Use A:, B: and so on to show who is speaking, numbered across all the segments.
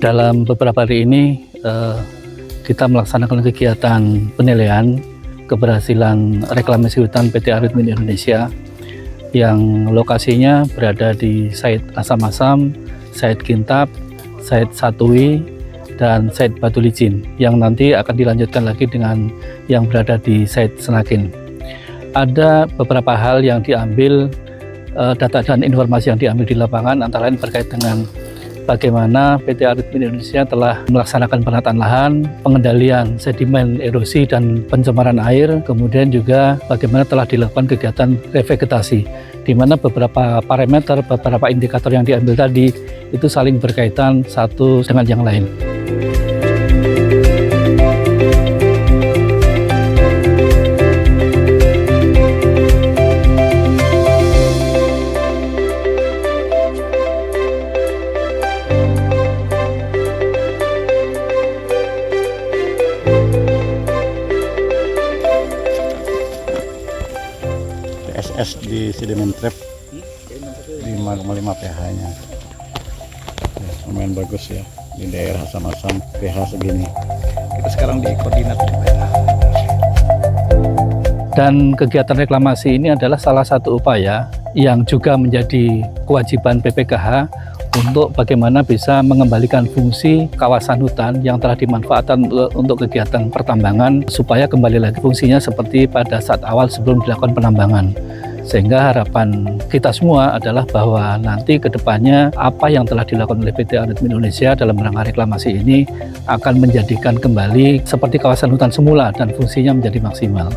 A: Dalam beberapa hari ini kita melaksanakan kegiatan penilaian keberhasilan reklamasi hutan PT Aritmin Indonesia yang lokasinya berada di Site Asam-Asam, Site Kintab, Site Satui, dan Site Batu Licin yang nanti akan dilanjutkan lagi dengan yang berada di Site Senakin. Ada beberapa hal yang diambil, data dan informasi yang diambil di lapangan antara lain terkait dengan bagaimana PT Aritmin Indonesia telah melaksanakan penataan lahan, pengendalian sedimen erosi dan pencemaran air, kemudian juga bagaimana telah dilakukan kegiatan revegetasi, di mana beberapa parameter, beberapa indikator yang diambil tadi itu saling berkaitan satu dengan yang lain.
B: SS di sedimen trap 5,5 pH-nya ya, lumayan bagus ya di daerah Asam-Asam pH segini. Kita sekarang di koordinat
A: dan kegiatan reklamasi ini adalah salah satu upaya yang juga menjadi kewajiban BPKH untuk bagaimana bisa mengembalikan fungsi kawasan hutan yang telah dimanfaatkan untuk kegiatan pertambangan supaya kembali lagi fungsinya seperti pada saat awal sebelum dilakukan penambangan. Sehingga harapan kita semua adalah bahwa nanti ke depannya apa yang telah dilakukan oleh PT Aritmin Indonesia dalam rangka reklamasi ini akan menjadikan kembali seperti kawasan hutan semula dan fungsinya menjadi maksimal.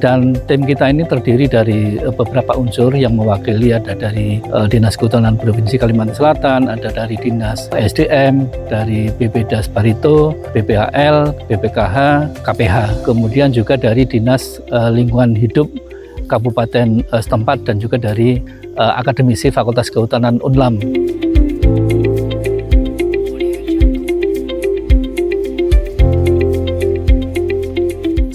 A: Dan tim kita ini terdiri dari beberapa unsur yang mewakili, ada dari Dinas Kehutanan Provinsi Kalimantan Selatan, ada dari Dinas SDM, dari BPDAS Barito, BPHL, BPKH, KPH, kemudian juga dari Dinas Lingkungan Hidup Kabupaten setempat dan juga dari akademisi Fakultas Kehutanan UNLAM.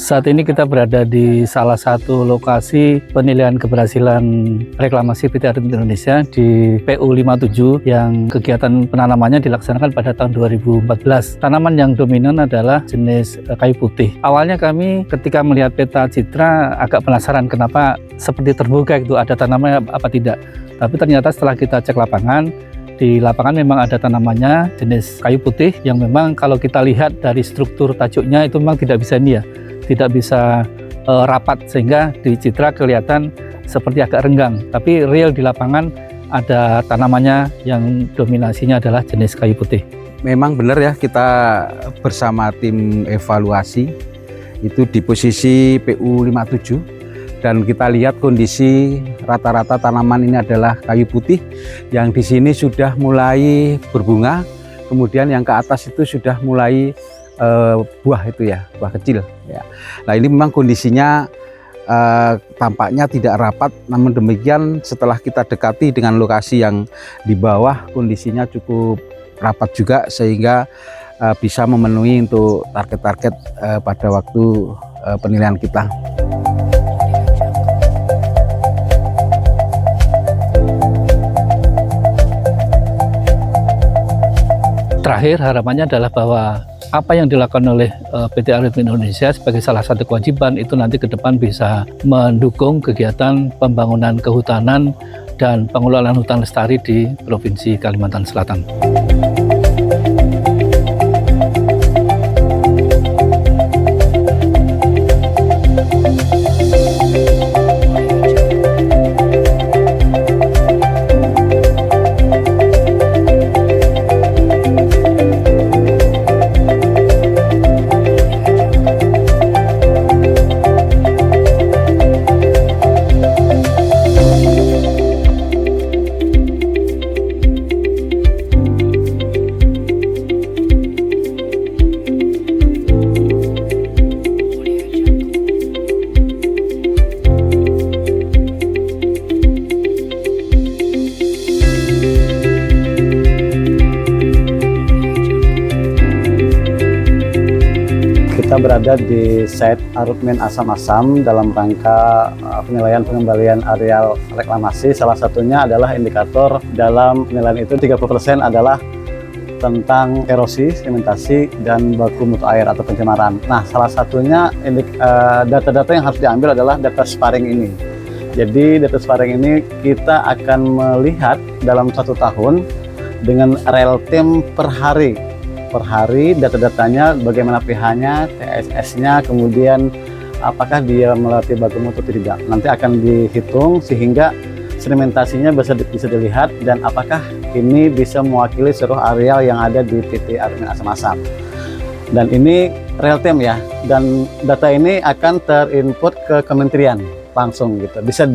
A: Saat ini kita berada di salah satu lokasi penilaian keberhasilan reklamasi PT Aritmin Indonesia di PU 57 yang kegiatan penanamannya dilaksanakan pada tahun 2014. Tanaman yang dominan adalah jenis kayu putih. Awalnya kami ketika melihat peta citra agak penasaran kenapa seperti terbuka itu ada tanaman apa tidak. Tapi ternyata setelah kita cek lapangan, di lapangan memang ada tanamannya jenis kayu putih yang memang kalau kita lihat dari struktur tajuknya itu memang tidak bisa ini ya, tidak bisa rapat sehingga di citra kelihatan seperti agak renggang, tapi real di lapangan ada tanamannya yang dominasinya adalah jenis kayu putih.
C: Memang benar ya, kita bersama tim evaluasi itu di posisi PU 57 dan kita lihat kondisi rata-rata tanaman ini adalah kayu putih yang di sini sudah mulai berbunga, kemudian yang ke atas itu sudah mulai buah itu ya, buah kecil ya. Nah ini memang kondisinya tampaknya tidak rapat, namun demikian setelah kita dekati dengan lokasi yang di bawah kondisinya cukup rapat juga sehingga bisa memenuhi untuk target-target pada waktu penilaian kita.
A: Terakhir harapannya adalah bahwa apa yang dilakukan oleh PT Aritmin Indonesia sebagai salah satu kewajiban itu nanti ke depan bisa mendukung kegiatan pembangunan kehutanan dan pengelolaan hutan lestari di Provinsi Kalimantan Selatan.
B: Kita berada di Site Aritmin Asam-Asam dalam rangka penilaian pengembalian areal reklamasi. Salah satunya adalah indikator dalam penilaian itu 30% adalah tentang erosi, sedimentasi, dan baku mutu air atau pencemaran. Nah, salah satunya data-data yang harus diambil adalah data sparring ini. Jadi data sparring ini kita akan melihat dalam 1 tahun dengan real time per hari. Per hari data-datanya bagaimana pH-nya, TSS-nya, kemudian apakah dia melewati baku mutu atau tidak. Nanti akan dihitung sehingga sedimentasinya bisa dilihat dan apakah ini bisa mewakili seluruh areal yang ada di titik Armen Asam-Asam. Dan ini real time ya, dan data ini akan terinput ke kementerian langsung gitu. Bisa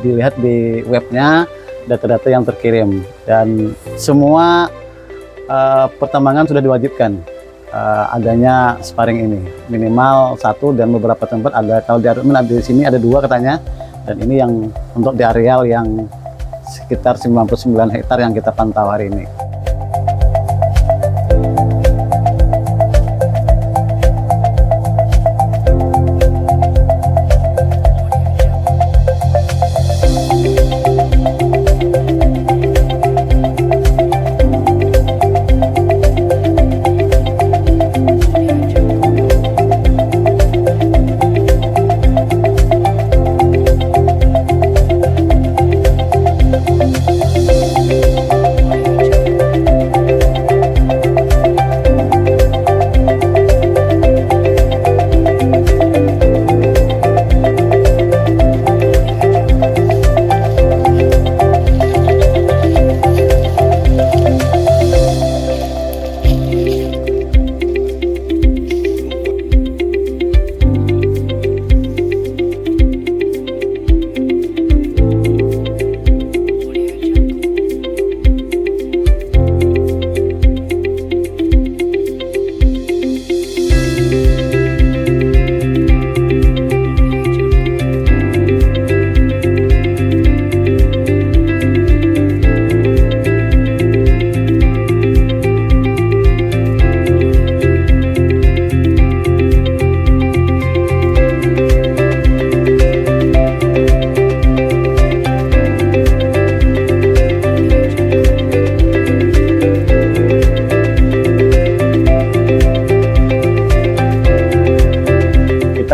B: dilihat di webnya data-data yang terkirim, dan semua pertambangan sudah diwajibkan adanya sparring ini minimal 1, dan beberapa tempat ada. Kalau di Armen di sini ada 2 katanya, dan ini yang untuk di areal yang sekitar 99 hektar yang kita pantau hari ini.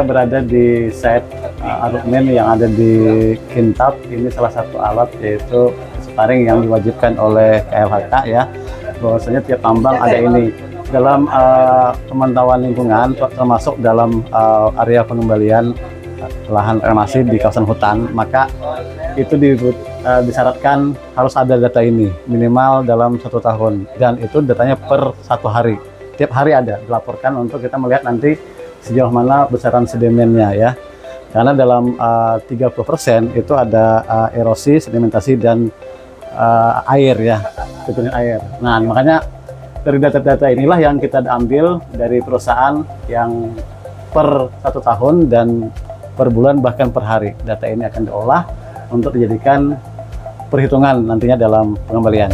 B: Berada di site Armen yang ada di Kintab. Ini salah satu alat, yaitu sparring yang diwajibkan oleh KLHK ya, bahwasanya tiap tambang ada ini. Dalam pemantauan lingkungan, termasuk dalam area pengembalian lahan reklamasi di kawasan hutan, maka itu disyaratkan harus ada data ini minimal dalam 1 tahun, dan itu datanya per 1 hari. Tiap hari ada dilaporkan untuk kita melihat nanti sejauh mana besaran sedimennya ya, karena dalam 30% itu ada erosi, sedimentasi, dan air ya, keturunannya air. Nah, makanya dari data-data inilah yang kita ambil dari perusahaan yang per 1 tahun dan per bulan bahkan per hari. Data ini akan diolah untuk dijadikan perhitungan nantinya dalam pengembalian.